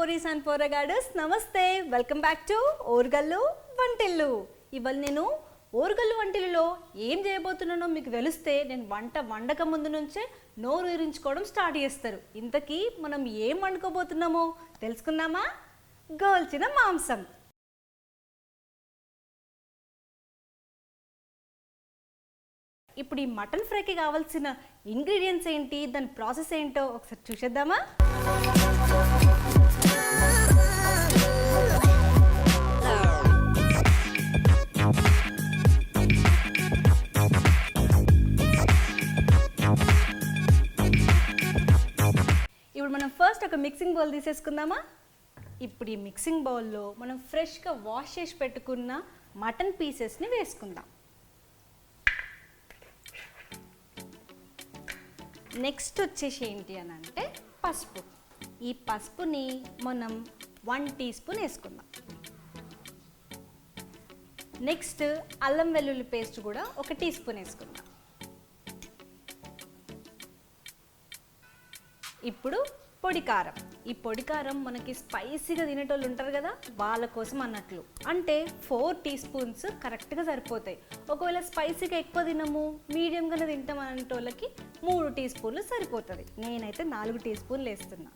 పోరీస్ and పోరగాడస్ నమస్తే, welcome back to ఓర్గల్లు వంటిల్లు. ఇవాళ నేను ఓర్గల్లు వంటిల్లులో ఏం చేయబోతున్నానో మీకు తెలిస్తే నేను వండక ముందు నుంచే నోరు ఊరించుకోవడం స్టార్ట్ చేస్తారు. ఇంతకీ మనం ఏం వండుకోబోతున్నామో తెలుసుకుందామా? గోల్చిన మాంసం. ఇప్పుడు ఈ మటన్ ఫ్రైకి కావాల్సిన ఇంగ్రీడియంట్స్ ఏంటి, దాని ప్రాసెస్ ఏంటో ఒకసారి చూసేద్దామా? ఇప్పుడు మనం ఫస్ట్ ఒక మిక్సింగ్ బౌల్ తీసేసుకుందామా? ఇప్పుడు ఈ మిక్సింగ్ బౌల్లో మనం ఫ్రెష్గా వాష్ చేసి పెట్టుకున్న మటన్ పీసెస్ని వేసుకుందాం. నెక్స్ట్ వచ్చేసి ఏంటి అని అంటే పసుపు. ఈ పసుపుని మనం 1 టీ స్పూన్ వేసుకుందాం. నెక్స్ట్ అల్లం వెల్లుల్లి పేస్ట్ కూడా 1 టీ స్పూన్ వేసుకుందాం. ఇప్పుడు పొడి కారం. ఈ పొడి కారం మనకి స్పైసీగా తినేటోళ్ళు ఉంటారు కదా, వాళ్ళ కోసం అన్నట్లు. అంటే 4 టీ స్పూన్స్ కరెక్ట్గా సరిపోతాయి. ఒకవేళ స్పైసీగా ఎక్కువ తినము, మీడియంగానే తింటాం అనేటోళ్ళకి 3 టీ స్పూన్లు సరిపోతుంది. నేనైతే 4 టీ స్పూన్లు వేస్తున్నా.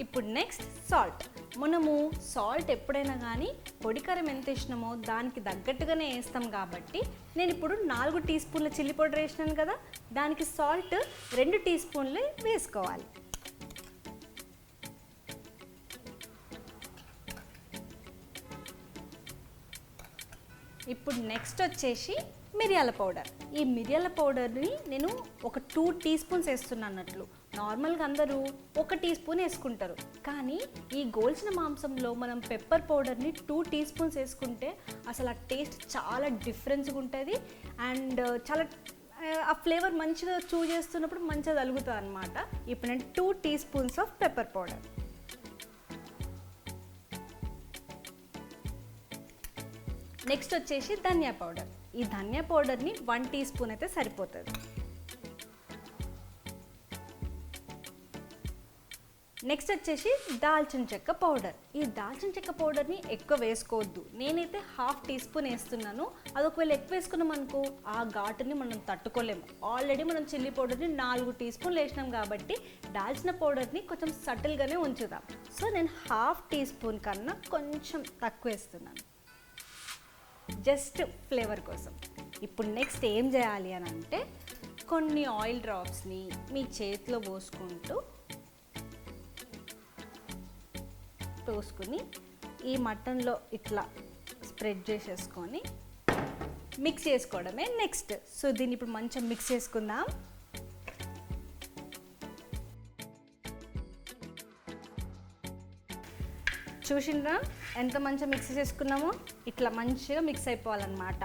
ఇప్పుడు నెక్స్ట్ సాల్ట్. మనము సాల్ట్ ఎప్పుడైనా కానీ పొడికారం ఎంత వేసినామో దానికి తగ్గట్టుగానే వేస్తాం కాబట్టి నేను ఇప్పుడు 4 టీ స్పూన్ల చిల్లీ పౌడర్ వేసినాను కదా, దానికి సాల్ట్ 2 టీ స్పూన్లు వేసుకోవాలి. ఇప్పుడు నెక్స్ట్ వచ్చేసి మిరియాల పౌడర్. ఈ మిరియాల పౌడర్ని నేను ఒక 2 టీ స్పూన్స్ వేస్తున్నాను అన్నట్లు. నార్మల్గా అందరూ 1 టీ స్పూన్ వేసుకుంటారు, కానీ ఈ గోల్చిన మాంసంలో మనం పెప్పర్ పౌడర్ని 2 టీ స్పూన్స్ వేసుకుంటే అసలు ఆ టేస్ట్ చాలా డిఫరెన్స్గా ఉంటుంది. అండ్ చాలా ఆ ఫ్లేవర్ మంచిగా చేస్తున్నప్పుడు మంచిగా తగులుతుంది అనమాట. ఇప్పుడు నేను 2 teaspoons of pepper powder. Next వచ్చేసి ధనియా పౌడర్. ఈ ధనియా పౌడర్ని 1 టీ స్పూన్ అయితే సరిపోతుంది. నెక్స్ట్ వచ్చేసి దాల్చిన చెక్క పౌడర్. ఈ దాల్చిన చెక్క పౌడర్ని ఎక్కువ వేసుకోవద్దు, నేనైతే 1/2 టీ స్పూన్ వేస్తున్నాను. అది ఒకవేళ ఎక్కువ వేసుకున్నాం అనుకో ఆ ఘాటుని మనం తట్టుకోలేము. ఆల్రెడీ మనం చిల్లీ పౌడర్ని 4 టీ స్పూన్లు వేసినాం కాబట్టి దాల్చిన పౌడర్ని కొంచెం సటిల్గానే ఉంచుదాం. సో నేను 1/2 టీ స్పూన్ కన్నా కొంచెం తక్కువ వేస్తున్నాను, జస్ట్ ఫ్లేవర్ కోసం. ఇప్పుడు నెక్స్ట్ ఏం చేయాలి అని అంటే కొన్ని ఆయిల్ డ్రాప్స్ని మీ చేతిలో పోసుకుని ఈ మటన్లో ఇట్లా స్ప్రెడ్ చేసేసుకొని మిక్స్ చేసుకోవడమే నెక్స్ట్. సో దీన్ని ఇప్పుడు మంచిగా మిక్స్ చేసుకుందాం. చూసిండ్రా ఎంత మంచిగా మిక్స్ చేసుకున్నామో? ఇట్లా మంచిగా మిక్స్ అయిపోవాలన్నమాట.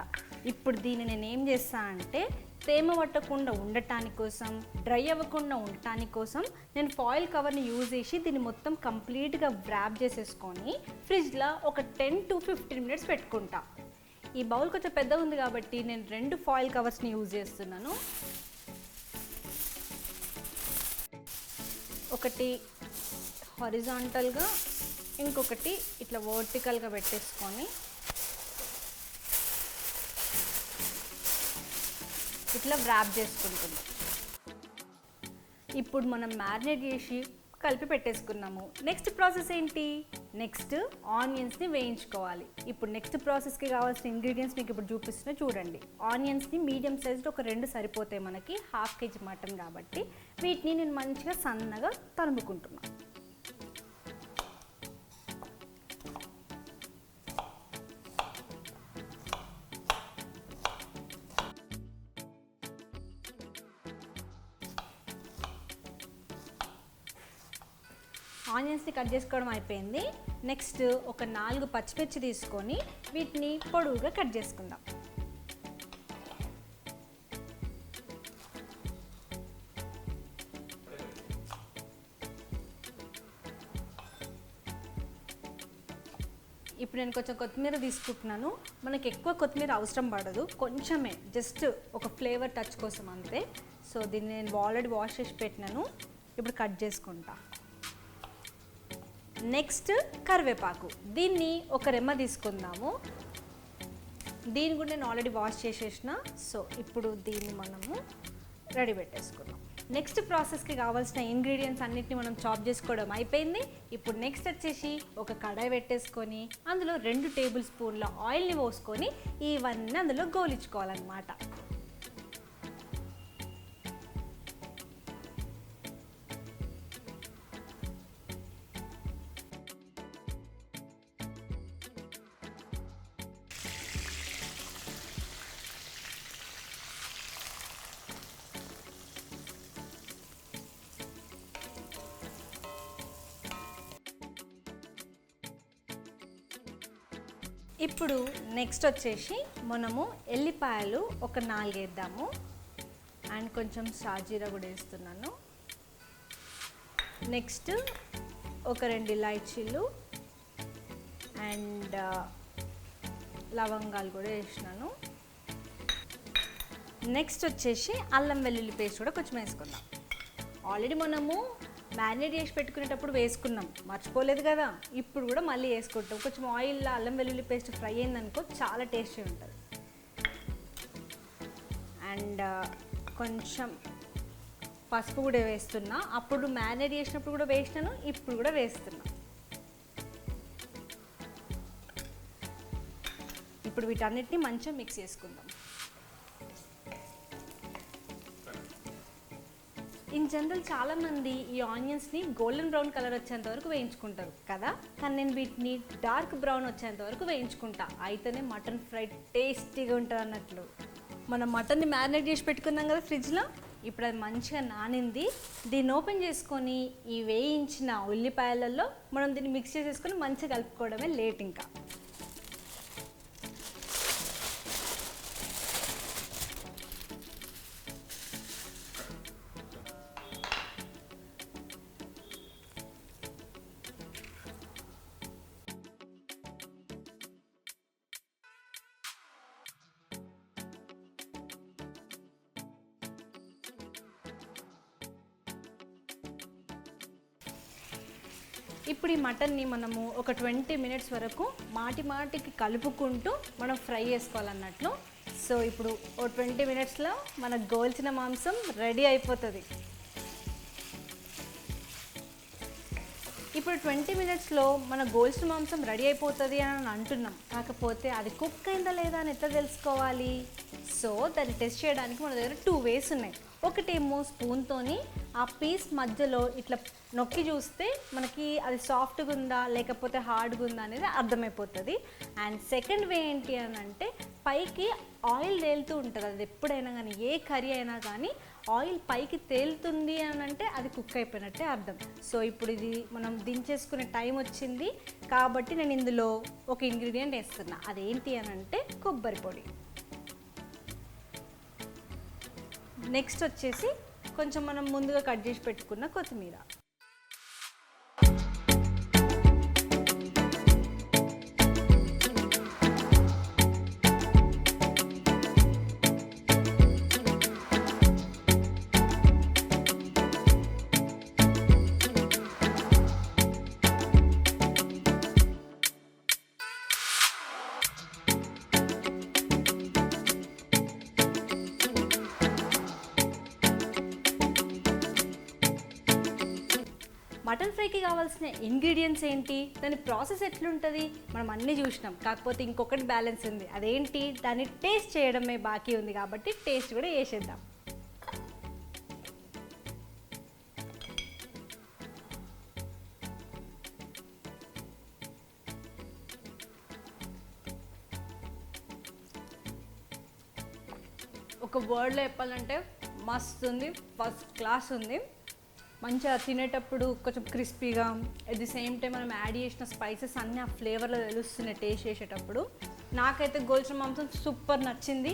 ఇప్పుడు దీన్ని నేను ఏం చేస్తా అంటే తేమ పట్టకుండా ఉండటానికి కోసం, డ్రై అవ్వకుండా ఉండటానికి కోసం నేను ఫాయిల్ కవర్ని యూజ్ చేసి దీన్ని మొత్తం కంప్లీట్గా వ్రాప్ చేసేసుకొని ఫ్రిడ్జ్లో ఒక 10 to 15 మినిట్స్ పెట్టుకుంటా. ఈ బౌల్ కొంచెం పెద్దగా ఉంది కాబట్టి నేను 2 ఫాయిల్ కవర్స్ని యూజ్ చేస్తున్నాను. ఒకటి హారిజాంటల్గా, ఇంకొకటి ఇట్లా వర్టికల్గా పెట్టేసుకొని ఇట్లా వ్రాప్ చేసుకుంటుంది. ఇప్పుడు మనం మ్యారినేట్ చేసి కలిపి పెట్టేసుకున్నాము. నెక్స్ట్ ప్రాసెస్ ఏంటి? నెక్స్ట్ ఆనియన్స్ని వేయించుకోవాలి. ఇప్పుడు నెక్స్ట్ ప్రాసెస్కి కావాల్సిన ఇంగ్రీడియంట్స్ మీకు ఇప్పుడు చూపిస్తున్నా చూడండి. ఆనియన్స్ని మీడియం సైజ్లో ఒక 2 సరిపోతాయి, మనకి 1/2 కేజీ మటన్ కాబట్టి. వీటిని నేను మంచిగా సన్నగా తరుముకుంటున్నాను. ఆనియన్స్ని కట్ చేసుకోవడం అయిపోయింది. నెక్స్ట్ ఒక 4 పచ్చిమిర్చి తీసుకొని వీటిని పొడవుగా కట్ చేసుకుందాం. ఇప్పుడు నేను కొంచెం కొత్తిమీర తీసుకుంటున్నాను. మనకి ఎక్కువ కొత్తిమీర అవసరం పడదు, కొంచెమే, జస్ట్ ఒక ఫ్లేవర్ టచ్ కోసం అంతే. సో దీన్ని నేను ఆల్రెడీ వాష్ చేసి పెట్టినాను, ఇప్పుడు కట్ చేసుకుంటా. నెక్స్ట్ కరివేపాకు, దీన్ని ఒక రెమ్మ తీసుకుందాము. దీన్ని కూడా నేను ఆల్రెడీ వాష్ చేసేసిన. సో ఇప్పుడు దీన్ని మనము రెడీ పెట్టేసుకున్నాం. నెక్స్ట్ ప్రాసెస్కి కావాల్సిన ఇంగ్రీడియంట్స్ అన్నిటిని మనం చాప్ చేసుకోవడం అయిపోయింది. ఇప్పుడు నెక్స్ట్ వచ్చేసి ఒక కడాయి పెట్టేసుకొని అందులో 2 టేబుల్ స్పూన్ల ఆయిల్ని పోసుకొని ఇవన్నీ అందులో గోలించుకోవాలన్నమాట. ఇప్పుడు నెక్స్ట్ వచ్చేసి మనము ఎల్లిపాయలు ఒక 4 వేద్దాము. అండ్ కొంచెం సాజీరా కూడా వేస్తున్నాను. నెక్స్ట్ ఒక 2 ఇలాచీలు అండ్ లవంగాలు కూడా వేసినాను. నెక్స్ట్ వచ్చేసి అల్లం వెల్లుల్లి పేస్ట్ కూడా కొంచెం వేసుకుందాం. ఆల్రెడీ మనము మ్యారినేట్ చేసి పెట్టుకునేటప్పుడు వేసుకున్నాం, మర్చిపోలేదు కదా. ఇప్పుడు కూడా మళ్ళీ వేసుకుంటాం. కొంచెం ఆయిల్లో అల్లం వెల్లుల్లి పేస్ట్ ఫ్రై అయిందనుకో చాలా టేస్టీ ఉంటుంది. అండ్ కొంచెం పసుపు కూడా వేస్తున్నా. అప్పుడు మ్యారినేట్ చేసినప్పుడు కూడా వేసినాను, ఇప్పుడు కూడా వేస్తున్నా. ఇప్పుడు వీటన్నిటిని మంచిగా మిక్స్ చేసుకుందాం. ఇన్ జనరల్ చాలామంది ఈ ఆనియన్స్ని గోల్డెన్ బ్రౌన్ కలర్ వచ్చేంత వరకు వేయించుకుంటారు కదా, కానీ నేను వీటిని డార్క్ బ్రౌన్ వచ్చేంత వరకు వేయించుకుంటా. అయితేనే మటన్ ఫ్రై టేస్టీగా ఉంటుంది అన్నట్లు. మనం మటన్ని మ్యారినేట్ చేసి పెట్టుకున్నాం కదా ఫ్రిడ్జ్లో, ఇప్పుడు అది మంచిగా నానింది. దీన్ని ఓపెన్ చేసుకొని ఈ వేయించిన ఉల్లిపాయలలో మనం దీన్ని మిక్స్ చేసేసుకొని మంచిగా కలుపుకోవడమే లేట్. ఇంకా ఇప్పుడు ఈ మటన్ని మనము ఒక 20 మినిట్స్ వరకు మాటికి కలుపుకుంటూ మనం ఫ్రై చేసుకోవాలన్నట్లు. సో ఇప్పుడు ఓ 20 మినిట్స్లో మనకు గోల్చిన మాంసం రెడీ అయిపోతుంది. ఇప్పుడు 20 మినిట్స్లో మన గోల్చిన మాంసం రెడీ అయిపోతుంది అని అంటున్నాం, కాకపోతే అది కుక్ అయిందా లేదా అని ఎట్లా తెలుసుకోవాలి? సో దాన్ని టెస్ట్ చేయడానికి మన దగ్గర 2 వేస్ ఉన్నాయి. ఒకటేమో స్పూన్తోని ఆ పీస్ మధ్యలో ఇట్లా నొక్కి చూస్తే మనకి అది సాఫ్ట్గా ఉందా లేకపోతే హార్డ్గా ఉందా అనేది అర్థమైపోతుంది. అండ్ సెకండ్ వే ఏంటి అని అంటే పైకి ఆయిల్ తేలుతూ ఉంటుంది. అది ఎప్పుడైనా కానీ ఏ కర్రీ అయినా కానీ ఆయిల్ పైకి తేలుతుంది అని అంటే అది కుక్ అయిపోయినట్టే అర్థం. సో ఇప్పుడు ఇది మనం దించేసుకునే టైం వచ్చింది కాబట్టి నేను ఇందులో ఒక ఇంగ్రీడియంట్ వేస్తున్నా. అదేంటి అని అంటే కొబ్బరి పొడి. నెక్స్ట్ వచ్చేసి కొంచెం మనం ముందుగా కట్ చేసి పెట్టుకున్న కొత్తిమీర. మటన్ ఫ్రైకి కావాల్సిన ఇంగ్రీడియంట్స్ ఏంటి, దాని ప్రాసెస్ ఎట్లుంటుంది మనం అన్నీ చూసినాం. కాకపోతే ఇంకొకటి బ్యాలెన్స్ ఉంది, అదేంటి దాన్ని టేస్ట్ చేయడమే బాకీ ఉంది. కాబట్టి టేస్ట్ కూడా చేసేద్దాం. ఒక వర్డ్లో చెప్పాలంటే మస్తు ఉంది, ఫస్ట్ క్లాస్ ఉంది. మంచిగా తినేటప్పుడు కొంచెం క్రిస్పీగా, అట్ ది సేమ్ టైం మనం యాడ్ చేసిన స్పైసెస్ అన్నీ ఆ ఫ్లేవర్లో తెలుస్తున్నాయి టేస్ట్ చేసేటప్పుడు. నాకైతే గోల్చిన మాంసం సూపర్ నచ్చింది.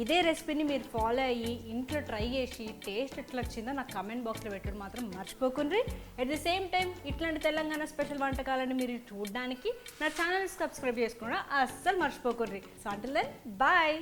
ఇదే రెసిపీని మీరు ఫాలో అయ్యి ఇంట్లో ట్రై చేసి టేస్ట్ ఎట్లా వచ్చిందో నాకు కమెంట్ బాక్స్లో పెట్టడం మాత్రం మర్చిపోకుండ్రి. అట్ ది సేమ్ టైం ఇట్లాంటి తెలంగాణ స్పెషల్ వంటకాలను మీరు చూడడానికి నా ఛానల్ సబ్స్క్రైబ్ చేసుకోవడం అస్సలు మర్చిపోకుండ్రి. So until then bye.